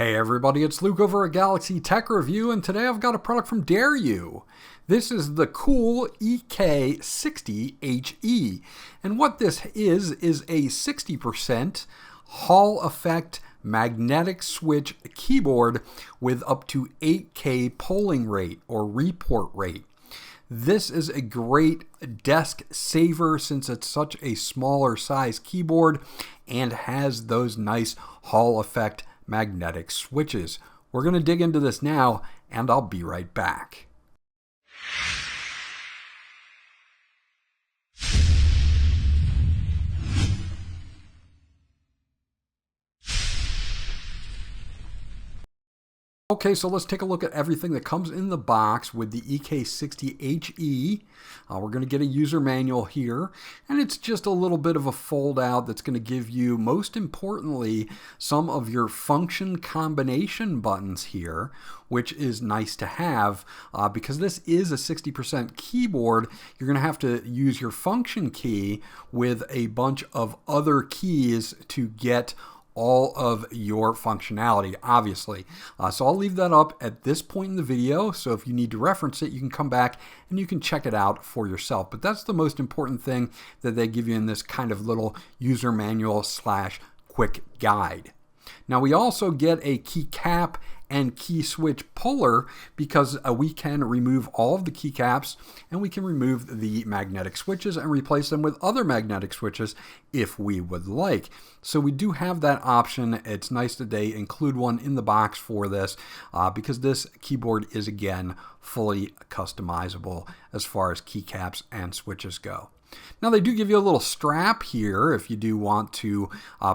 Hey everybody, it's Luke over at Galaxy Tech Review, and today I've got a product from DAREU. This is the cool EK60 HE, and what this is a 60% Hall effect magnetic switch keyboard with up to 8K polling rate or report rate. This is a great desk saver since it's such a smaller size keyboard and has those nice Hall effect magnetic switches. We're going to dig into this now, and I'll be right back. Okay, so let's take a look at everything that comes in the box with the EK60 HE. We're going to get a user manual here, and it's just a little bit of a fold out that's going to give you, most importantly, some of your function combination buttons here, which is nice to have because this is a 60% keyboard. You're going to have to use your function key with a bunch of other keys to get all of your functionality, obviously. So I'll leave that up at this point in the video, so if you need to reference it, you can come back and you can check it out for yourself. But that's the most important thing that they give you in this kind of little user manual / quick guide. Now we also get a keycap and key switch puller because we can remove all of the keycaps and we can remove the magnetic switches and replace them with other magnetic switches if we would like. So we do have that option. It's nice that they include one in the box for this because this keyboard is, again, fully customizable as far as keycaps and switches go. Now they do give you a little strap here if you do want to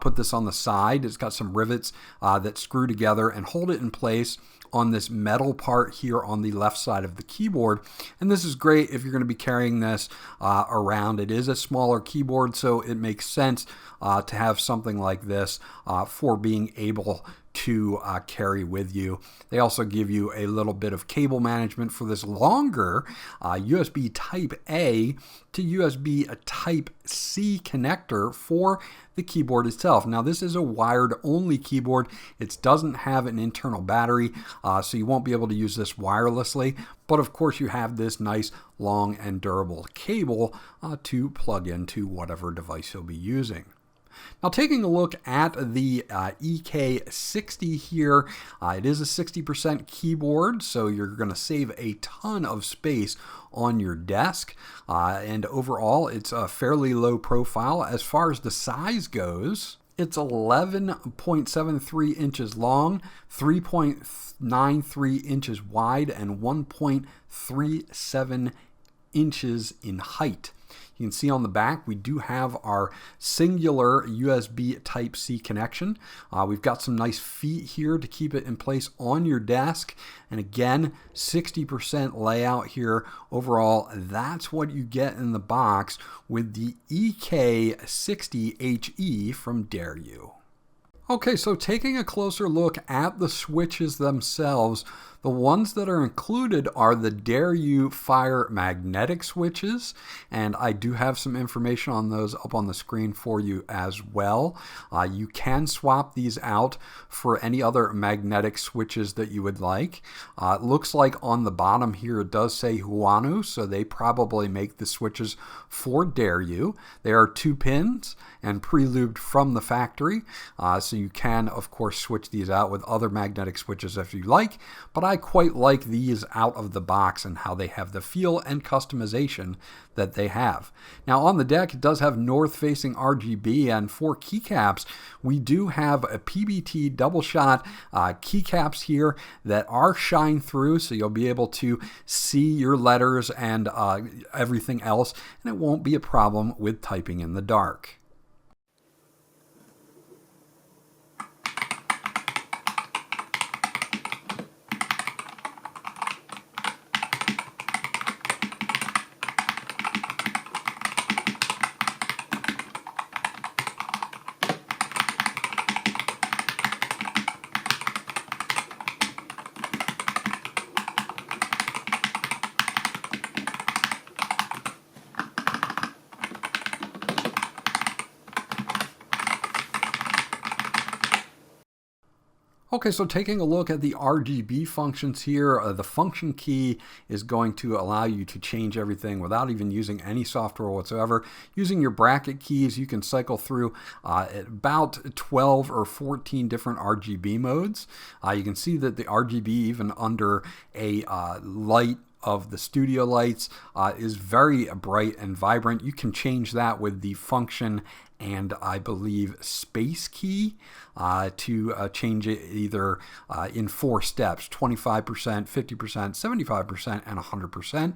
put this on the side. It's got some rivets that screw together and hold it in place on this metal part here on the left side of the keyboard. And this is great if you're going to be carrying this around. It is a smaller keyboard, so it makes sense to have something like this for being able to carry with you. They also give you a little bit of cable management for this longer USB Type A to USB Type C connector for the keyboard itself. Now this is a wired only keyboard. It doesn't have an internal battery, so you won't be able to use this wirelessly, but of course you have this nice long and durable cable to plug into whatever device you'll be using. Now taking a look at the EK60 here, it is a 60% keyboard, so you're going to save a ton of space on your desk, and overall it's a fairly low profile. As far as the size goes, it's 11.73 inches long, 3.93 inches wide, and 1.37 inches in height. You can see on the back we do have our singular USB Type-C connection. We've got some nice feet here to keep it in place on your desk. And again, 60% layout here. Overall, that's what you get in the box with the EK60 HE from DAREU. Okay, so taking a closer look at the switches themselves, the ones that are included are the DAREU Fire magnetic switches, and I do have some information on those up on the screen for you as well. You can swap these out for any other magnetic switches that you would like. It looks like on the bottom here it does say Huanu, so they probably make the switches for DAREU. They are 2 pins and pre-lubed from the factory, so you can of course switch these out with other magnetic switches if you like, but I quite like these out of the box and how they have the feel and customization that they have. Now on the deck it does have north-facing RGB, and for keycaps we do have a PBT double shot keycaps here that are shine through, so you'll be able to see your letters and everything else, and it won't be a problem with typing in the dark. Okay, so taking a look at the RGB functions here, the function key is going to allow you to change everything without even using any software whatsoever. Using your bracket keys, you can cycle through about 12 or 14 different RGB modes. You can see that the RGB, even under a light of the studio lights, is very bright and vibrant. You can change that with the function and I believe space key to change it either in 4 steps, 25%, 50%, 75%, and 100%.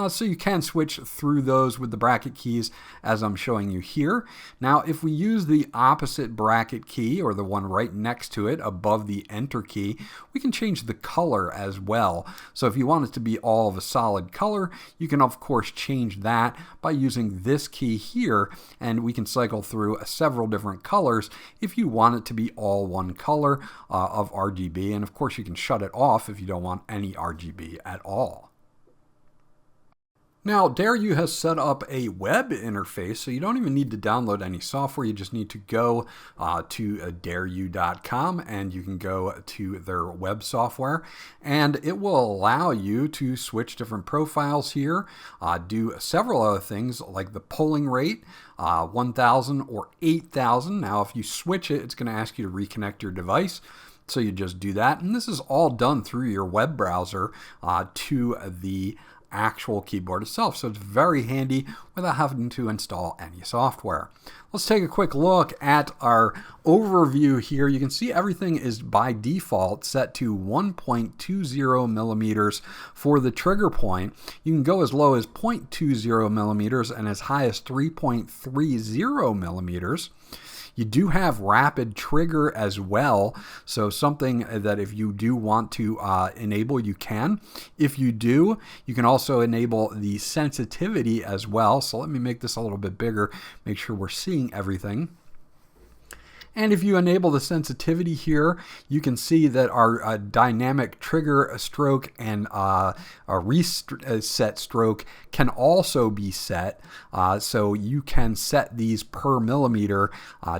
So you can switch through those with the bracket keys as I'm showing you here. Now if we use the opposite bracket key, or the one right next to it above the enter key, we can change the color as well. So if you want it to be all of a solid color, you can of course change that by using this key here, and we can cycle through several different colors if you want it to be all one color of RGB, and of course you can shut it off if you don't want any RGB at all. Now, DAREU has set up a web interface, so you don't even need to download any software. You just need to go to dareu.com, and you can go to their web software, and it will allow you to switch different profiles here, do several other things like the polling rate, 1000 or 8000. Now, if you switch it, it's going to ask you to reconnect your device. So you just do that, and this is all done through your web browser to the actual keyboard itself. So it's very handy without having to install any software. Let's take a quick look at our overview here. You can see everything is by default set to 1.20 millimeters for the trigger point. You can go as low as 0.20 millimeters and as high as 3.30 millimeters. You do have rapid trigger as well, so something that if you do want to enable, you can. If you do, you can also enable the sensitivity as well. So let me make this a little bit bigger, make sure we're seeing everything. And if you enable the sensitivity here, you can see that our dynamic trigger stroke and a reset stroke can also be set. So you can set these per millimeter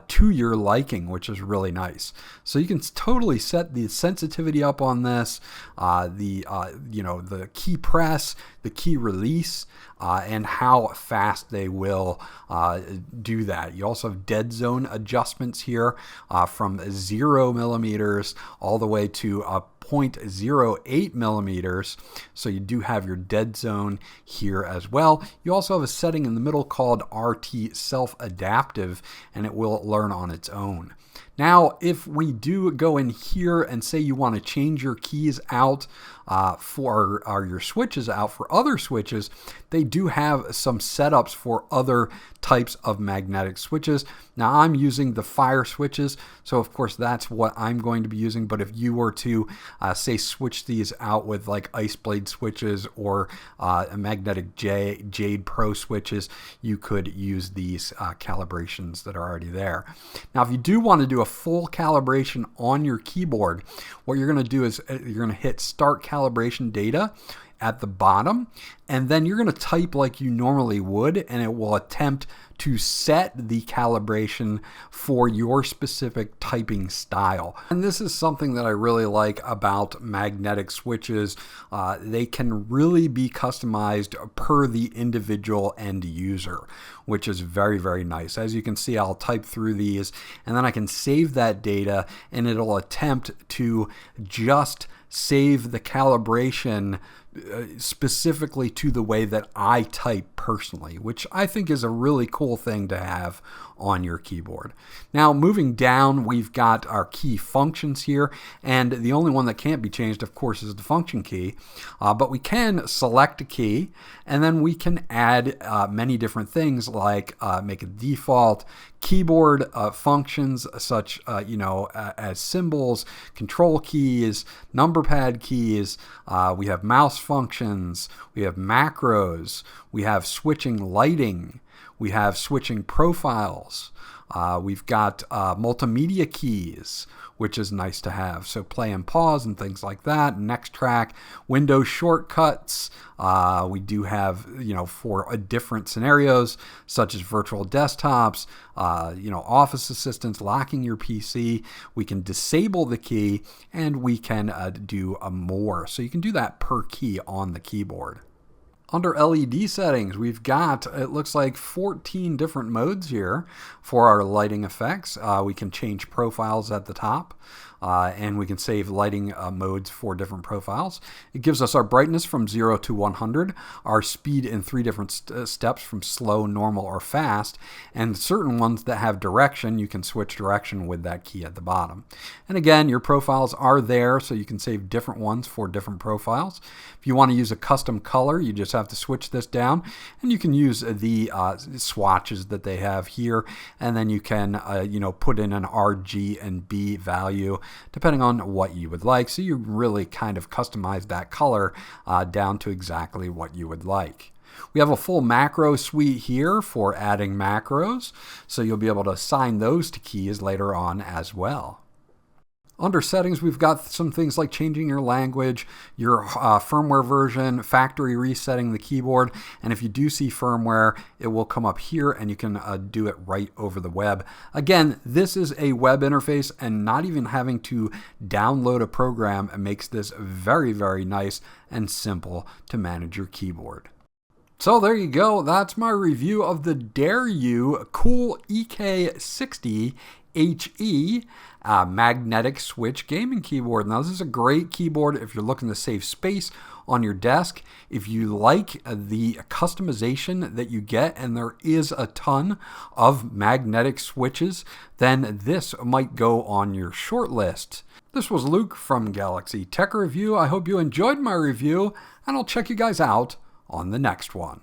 to your liking, which is really nice. So you can totally set the sensitivity up on this, the key press, the key release, and how fast they will do that. You also have dead zone adjustments here from 0 millimeters all the way to 0.08 millimeters. So you do have your dead zone here as well. You also have a setting in the middle called RT self-adaptive, and it will learn on its own. Now, if we do go in here and say you want to change your keys out or your switches out for other switches, they do have some setups for other types of magnetic switches. Now, I'm using the fire switches, so of course that's what I'm going to be using. But if you were to say switch these out with like ice blade switches or a magnetic Jade Pro switches, you could use these calibrations that are already there. Now, if you do want to do a full calibration on your keyboard, what you're going to do is you're going to hit Start Calibration Data at the bottom, and then you're going to type like you normally would, and it will attempt to set the calibration for your specific typing style. And this is something that I really like about magnetic switches. They can really be customized per the individual end user, which is very, very nice. As you can see, I'll type through these, and then I can save that data, and it'll attempt to just save the calibration specifically to the way that I type personally, which I think is a really cool thing to have on your keyboard. Now, moving down, we've got our key functions here, and the only one that can't be changed, of course, is the function key, but we can select a key, and then we can add many different things like make a default keyboard functions such as symbols, control keys, number pad keys. We have mouse functions, we have macros, we have switching lighting, we have switching profiles, We've got multimedia keys, which is nice to have. So play and pause and things like that. Next track, Windows shortcuts. We do have, for different scenarios, such as virtual desktops, office assistants, locking your PC. We can disable the key, and we can do more. So you can do that per key on the keyboard. Under LED settings, we've got, it looks like 14 different modes here for our lighting effects. We can change profiles at the top, and we can save lighting modes for different profiles. It gives us our brightness from 0 to 100, our speed in 3 different steps from slow, normal, or fast, and certain ones that have direction, you can switch direction with that key at the bottom. And again, your profiles are there, so you can save different ones for different profiles. If you want to use a custom color, you just have to switch this down, and you can use the swatches that they have here, and then you can put in an RG and B value depending on what you would like. So you really kind of customize that color down to exactly what you would like. We have a full macro suite here for adding macros, so you'll be able to assign those to keys later on as well. Under settings, we've got some things like changing your language, your firmware version, factory resetting the keyboard, and if you do see firmware, it will come up here and you can do it right over the web. Again, this is a web interface, and not even having to download a program makes this very, very nice and simple to manage your keyboard. So there you go. That's my review of the DAREU EK60 HE magnetic switch gaming keyboard. Now, this is a great keyboard if you're looking to save space on your desk. If you like the customization that you get, and there is a ton of magnetic switches, then this might go on your short list. This was Luke from Galaxy Tech Review. I hope you enjoyed my review, and I'll check you guys out on the next one.